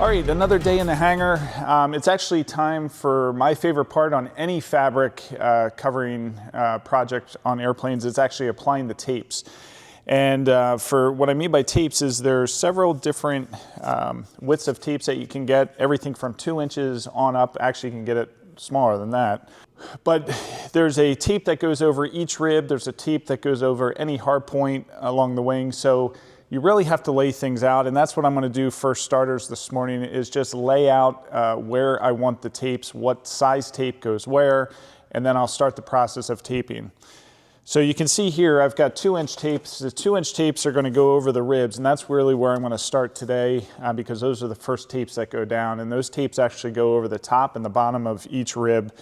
All right, another day in the hangar. It's actually time for my favorite part on any fabric covering project on airplanes. It's actually applying the tapes. And for what I mean by tapes is there's several different widths of tapes that you can get, everything from 2 inches on up. Actually, you can get it smaller than that. But there's a tape that goes over each rib. There's a tape that goes over any hard point along the wing. So you really have to lay things out, and that's what I'm going to do for starters this morning, is just lay out where I want the tapes, what size tape goes where, and then I'll start the process of taping. So you can see here I've got 2-inch tapes. The 2-inch tapes are going to go over the ribs, and that's really where I'm going to start today because those are the first tapes that go down, and those tapes actually go over the top and the bottom of each rib,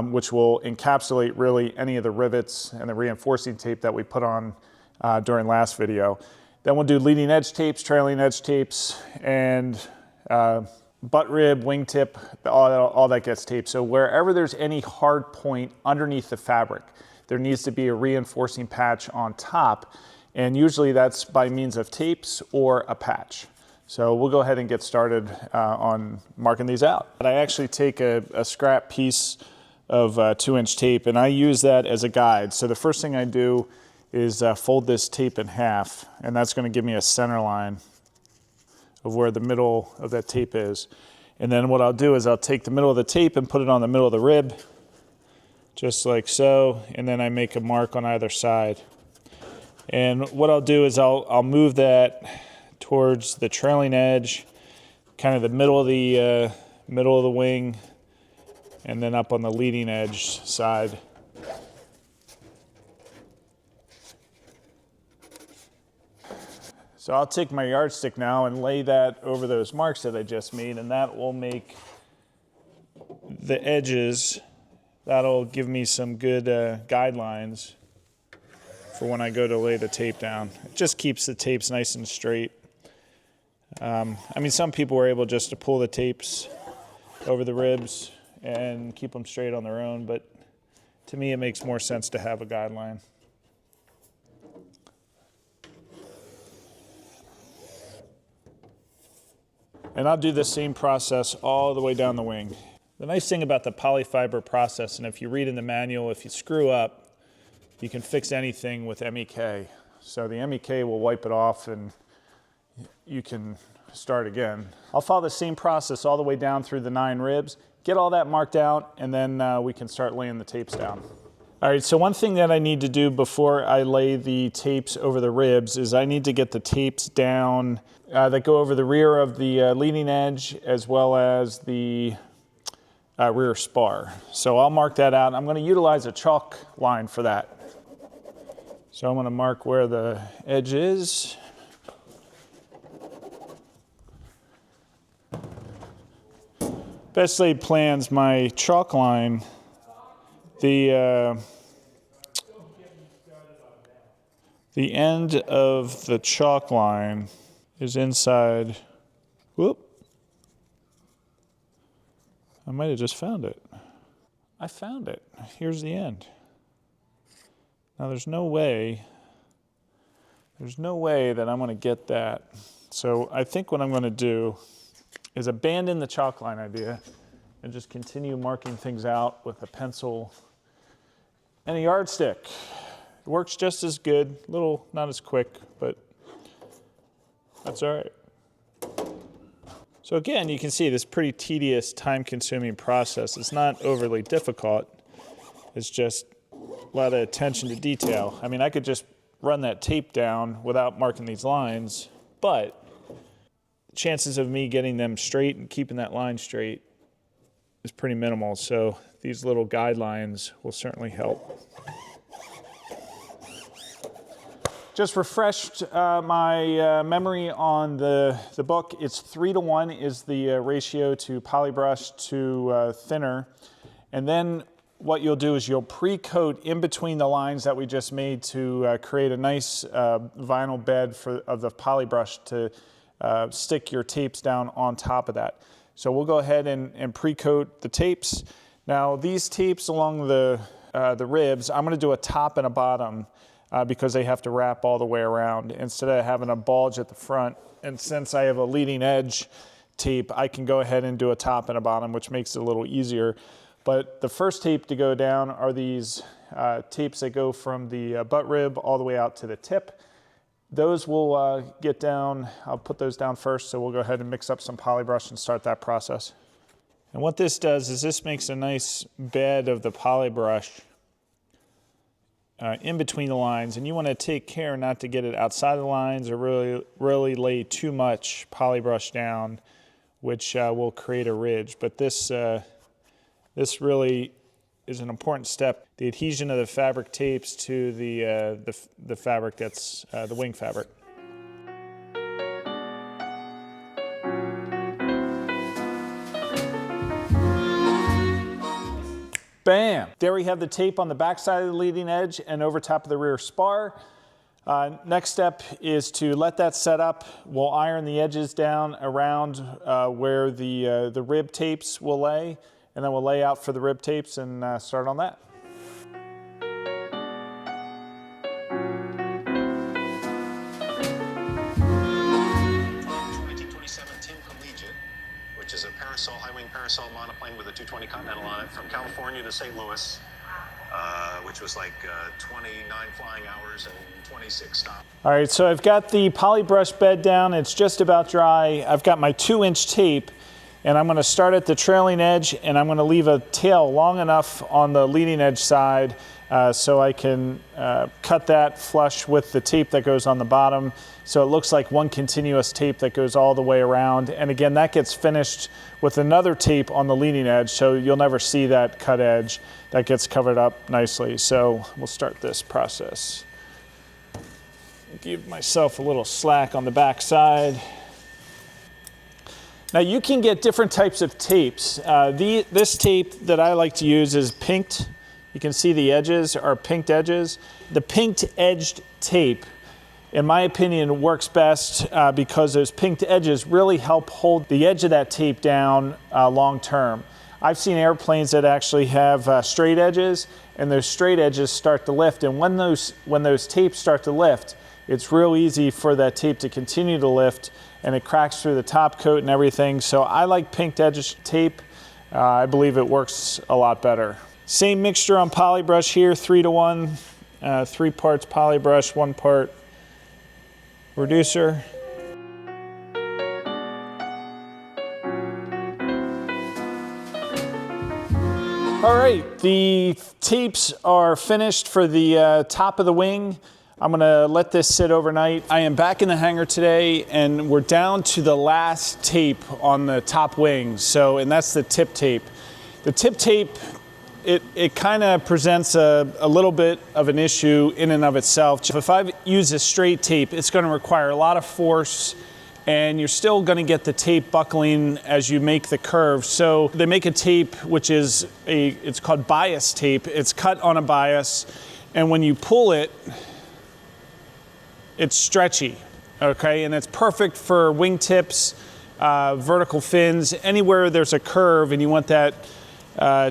which will encapsulate really any of the rivets and the reinforcing tape that we put on during last video. Then we'll do leading edge tapes, trailing edge tapes, and butt rib, wingtip, all that gets taped. So wherever there's any hard point underneath the fabric, there needs to be a reinforcing patch on top, and usually that's by means of tapes or a patch. So we'll go ahead and get started on marking these out. But I actually take a scrap piece of 2-inch tape, and I use that as a guide. So the first thing I do is fold this tape in half, and that's going to give me a center line of where the middle of that tape is. And then what I'll do is I'll take the middle of the tape and put it on the middle of the rib, just like so, and then I make a mark on either side. And what I'll do is I'll move that towards the trailing edge, kind of the middle of the wing, and then up on the leading edge side. So I'll take my yardstick now and lay that over those marks that I just made, and that will make the edges, that'll give me some good guidelines for when I go to lay the tape down. It just keeps the tapes nice and straight. I mean, some people are able just to pull the tapes over the ribs and keep them straight on their own, but to me it makes more sense to have a guideline. And I'll do the same process all the way down the wing. The nice thing about the polyfiber process, and if you read in the manual, if you screw up, you can fix anything with MEK. So the MEK will wipe it off and you can start again. I'll follow the same process all the way down through the 9 ribs, get all that marked out, and then we can start laying the tapes down. All right, so one thing that I need to do before I lay the tapes over the ribs is I need to get the tapes down that go over the rear of the leading edge as well as the rear spar. So I'll mark that out. I'm going to utilize a chalk line for that. So I'm going to mark where the edge is. Best laid plans, my chalk line, the end of the chalk line is inside. Whoop. I might have just found it. I found it. Here's the end. Now there's no way that I'm going to get that. So I think what I'm going to do is abandon the chalk line idea and just continue marking things out with a pencil and a yardstick. It works just as good, a little not as quick, but that's all right. So again, you can see this pretty tedious, time-consuming process. It's not overly difficult. It's just a lot of attention to detail. I mean, I could just run that tape down without marking these lines, but chances of me getting them straight and keeping that line straight is pretty minimal. So these little guidelines will certainly help. Just refreshed my memory on the book. It's 3:1 is the ratio to polybrush to thinner. And then what you'll do is you'll pre-coat in between the lines that we just made to create a nice vinyl bed of the polybrush to stick your tapes down on top of that. So we'll go ahead and pre-coat the tapes. Now these tapes along the ribs, I'm going to do a top and a bottom because they have to wrap all the way around instead of having a bulge at the front. And since I have a leading edge tape, I can go ahead and do a top and a bottom, which makes it a little easier. But the first tape to go down are these tapes that go from the butt rib all the way out to the tip. Those will get down, I'll put those down first, so we'll go ahead and mix up some polybrush and start that process. And what this does is this makes a nice bed of the polybrush in between the lines, and you want to take care not to get it outside the lines or really lay too much polybrush down, which will create a ridge. But this really is an important step. The adhesion of the fabric tapes to the fabric that's the wing fabric. Bam! There we have the tape on the back side of the leading edge and over top of the rear spar. Next step is to let that set up. We'll iron the edges down around where the rib tapes will lay, and then we'll lay out for the rib tapes and start on that. Which is a parasol, high-wing parasol monoplane with a 220 Continental on it from California to St. Louis, which was like 29 flying hours and 26 stops. All right, so I've got the polybrush bed down. It's just about dry. I've got my 2-inch tape, and I'm going to start at the trailing edge, and I'm going to leave a tail long enough on the leading edge side so I can cut that flush with the tape that goes on the bottom. So it looks like one continuous tape that goes all the way around. And again, that gets finished with another tape on the leading edge, so you'll never see that cut edge. That gets covered up nicely. So we'll start this process. Give myself a little slack on the back side. Now you can get different types of tapes. This tape that I like to use is pinked. You can see the edges are pinked edges. The pinked edged tape, in my opinion, works best because those pinked edges really help hold the edge of that tape down long term. I've seen airplanes that actually have straight edges, and those straight edges start to lift, and when those tapes start to lift, it's real easy for that tape to continue to lift, and it cracks through the top coat and everything. So I like pinked edge tape. I believe it works a lot better. Same mixture on polybrush here, 3-to-1, 3 parts polybrush, 1 part reducer. All right, the tapes are finished for the top of the wing. I'm gonna let this sit overnight. I am back in the hangar today, and we're down to the last tape on the top wing. And that's the tip tape. The tip tape, it kind of presents a little bit of an issue in and of itself. If I use a straight tape, it's going to require a lot of force, and you're still going to get the tape buckling as you make the curve. So they make a tape which is it's called bias tape. It's cut on a bias, and when you pull it, it's stretchy, okay? And it's perfect for wingtips, vertical fins, anywhere there's a curve and you want that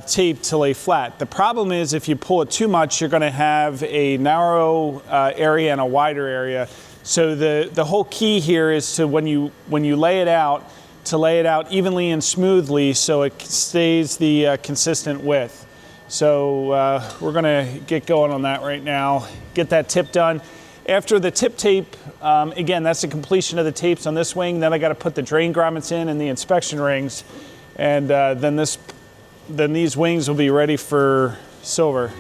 tape to lay flat. The problem is if you pull it too much, you're gonna have a narrow area and a wider area. So the whole key here is to when you lay it out, to lay it out evenly and smoothly so it stays the consistent width. So we're gonna get going on that right now, get that tip done. After the tip tape, again, that's the completion of the tapes on this wing. Then I gotta put the drain grommets in and the inspection rings. And then these wings will be ready for silver.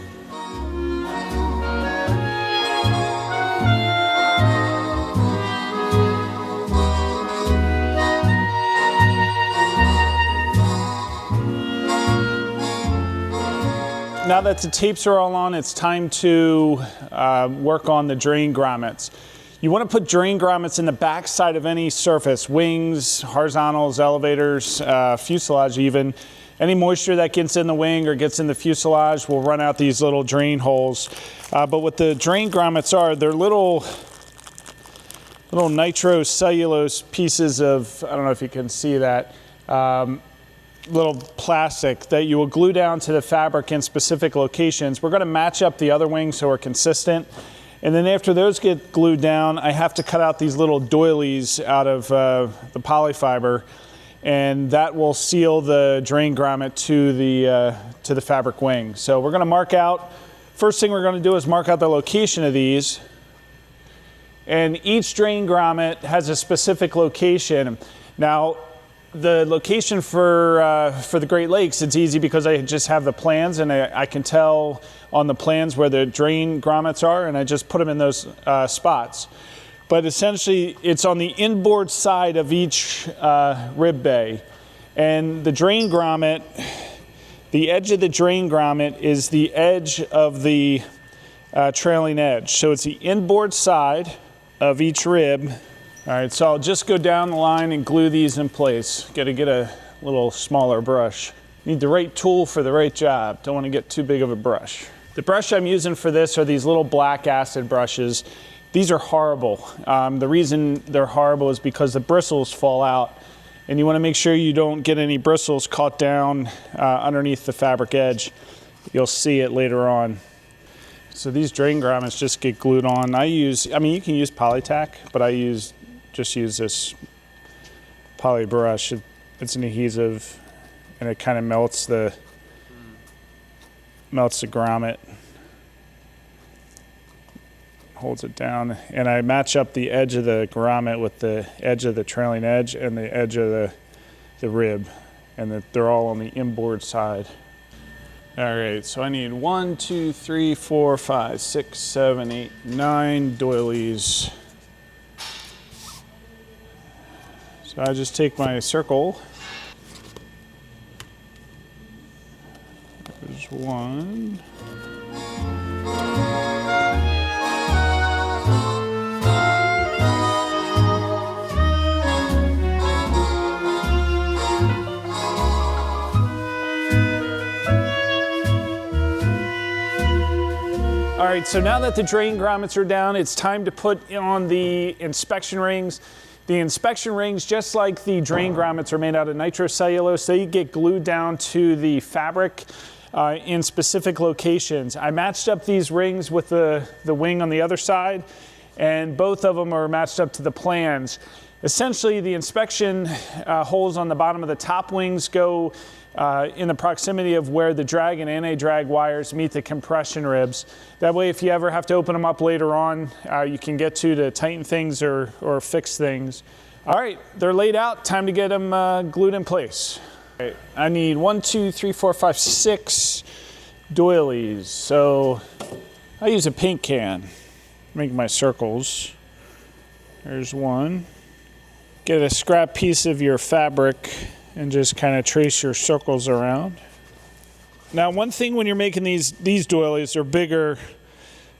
Now that the tapes are all on, it's time to work on the drain grommets. You want to put drain grommets in the back side of any surface, wings, horizontals, elevators, fuselage even. Any moisture that gets in the wing or gets in the fuselage will run out these little drain holes. But what the drain grommets are, they're little nitrocellulose pieces of, I don't know if you can see that, little plastic that you will glue down to the fabric in specific locations. We're going to match up the other wings so we're consistent. And then after those get glued down, I have to cut out these little doilies out of the polyfiber. and that will seal the drain grommet to the fabric wing. So we're going to mark out, first thing we're going to do is mark out the location of these. And each drain grommet has a specific location. Now, the location for the Great Lakes, it's easy because I just have the plans, and I can tell on the plans where the drain grommets are, and I just put them in those spots. But essentially, it's on the inboard side of each rib bay. And the drain grommet, the edge of the drain grommet is the edge of the trailing edge. So it's the inboard side of each rib. All right, so I'll just go down the line and glue these in place. Got to get a little smaller brush. Need the right tool for the right job. Don't want to get too big of a brush. The brush I'm using for this are these little black acid brushes. These are horrible. The reason they're horrible is because the bristles fall out, and you want to make sure you don't get any bristles caught down underneath the fabric edge. You'll see it later on. So these drain grommets just get glued on. I mean, you can use Polytack, but I just use this poly brush. It's an adhesive, and it kind of melts the grommet. Holds it down, and I match up the edge of the grommet with the edge of the trailing edge and the edge of the rib, and they're all on the inboard side. All right, so I need 1, 2, 3, 4, 5, 6, 7, 8, 9 doilies. So I just take my circle. There's one. All right, so now that the drain grommets are down, it's time to put on the inspection rings. The inspection rings, just like the drain grommets, are made out of nitrocellulose. They get glued down to the fabric in specific locations. I matched up these rings with the wing on the other side, and both of them are matched up to the plans. Essentially, the inspection holes on the bottom of the top wings go in the proximity of where the drag and anti-drag wires meet the compression ribs. That way, if you ever have to open them up later on, you can get to tighten things or fix things. All right, they're laid out. Time to get them glued in place. All right, I need 1, 2, 3, 4, 5, 6 doilies. So I use a paint can. Make my circles. There's one. Get a scrap piece of your fabric and just kind of trace your circles around. Now, one thing when you're making these doilies, they're bigger,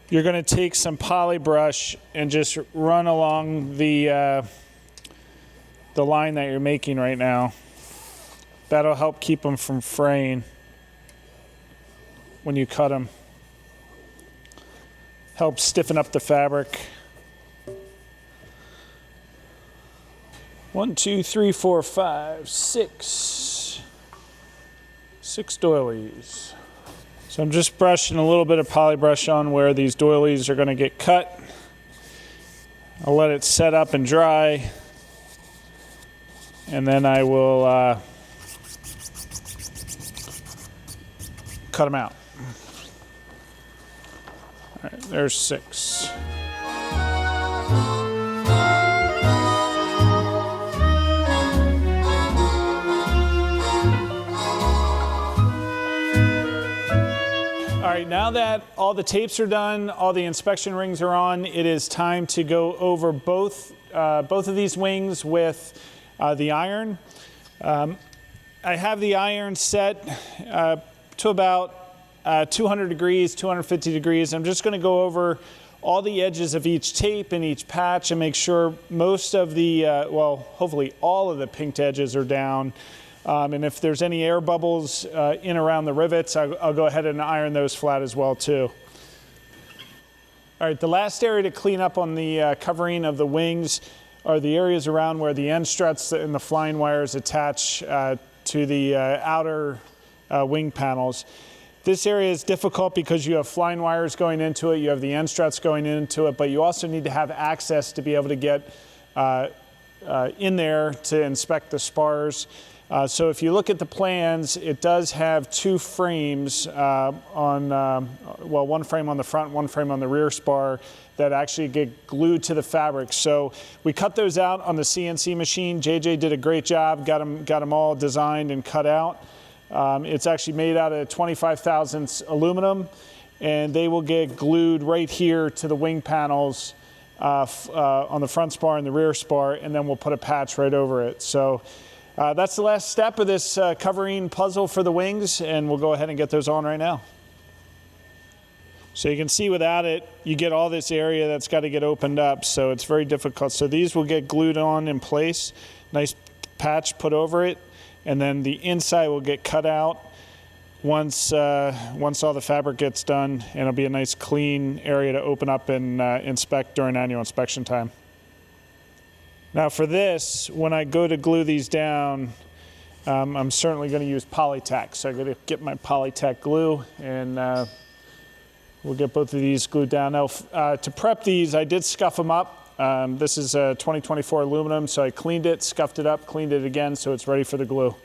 you're going to take some poly brush and just run along the line that you're making right now. That'll help keep them from fraying when you cut them. Helps stiffen up the fabric. 1, 2, 3, 4, 5, 6 doilies. So I'm just brushing a little bit of poly brush on where these doilies are going to get cut. I'll let it set up and dry, and then I will cut them out. All right, there's 6. All right, now that all the tapes are done, all the inspection rings are on, it is time to go over both of these wings with the iron. I have the iron set to about 200 degrees, 250 degrees. I'm just going to go over all the edges of each tape and each patch and make sure most of the, well, hopefully all of the pinked edges are down. And if there's any air bubbles in around the rivets, I'll go ahead and iron those flat as well too. All right, the last area to clean up on the covering of the wings are the areas around where the end struts and the flying wires attach to the outer wing panels. This area is difficult because you have flying wires going into it, you have the end struts going into it, but you also need to have access to be able to get in there to inspect the spars. So if you look at the plans, it does have two frames one frame on the front, one frame on the rear spar that actually get glued to the fabric. So we cut those out on the CNC machine. JJ did a great job, got them all designed and cut out. It's actually made out of 25 thousandths aluminum, and they will get glued right here to the wing panels on the front spar and the rear spar, and then we'll put a patch right over it. So that's the last step of this covering puzzle for the wings, and we'll go ahead and get those on right now. So you can see without it, you get all this area that's got to get opened up, so it's very difficult. So these will get glued on in place, nice patch put over it, and then the inside will get cut out once all the fabric gets done, and it'll be a nice clean area to open up and inspect during annual inspection time. Now for this, when I go to glue these down, I'm certainly going to use Polytack. So I'm going to get my Polytack glue, and we'll get both of these glued down. Now to prep these, I did scuff them up. This is 2024 aluminum, so I cleaned it, scuffed it up, cleaned it again, so it's ready for the glue.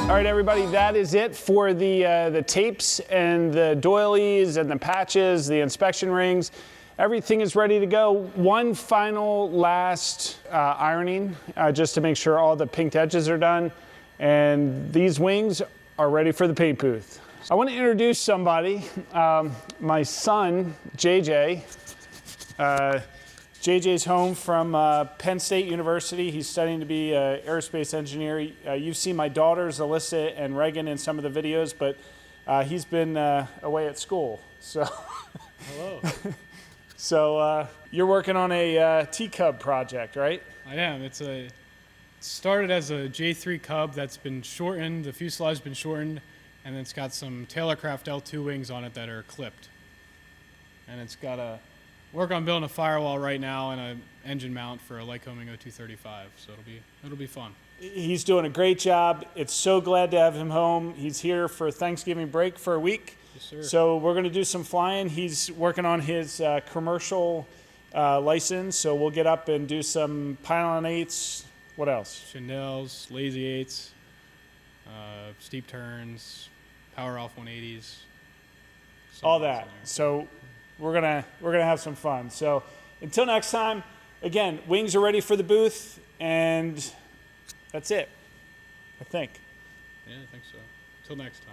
All right, everybody, that is it for the tapes and the doilies and the patches, the inspection rings. Everything is ready to go. One final last ironing, just to make sure all the pinked edges are done. And these wings are ready for the paint booth. I want to introduce somebody, my son, JJ. JJ's home from Penn State University. He's studying to be an aerospace engineer. You've seen my daughters, Alyssa and Reagan, in some of the videos, but he's been away at school. So, hello. So you're working on a T-Cub project, right? I am. It started as a J3 Cub that's been shortened. The fuselage has been shortened, and it's got some Taildragger L2 wings on it that are clipped. And it's got a work on building a firewall right now and an engine mount for a Lycoming 0235. So it'll be fun. He's doing a great job. It's so glad to have him home. He's here for Thanksgiving break for a week. Yes, sir. So we're going to do some flying. He's working on his commercial license. So we'll get up and do some pylon 8s. What else? Chandelles, lazy 8s, steep turns, power off 180s. All that. So we're gonna have some fun. So until next time, again, wings are ready for the booth, and that's it, I think. Yeah, I think so. Till next time.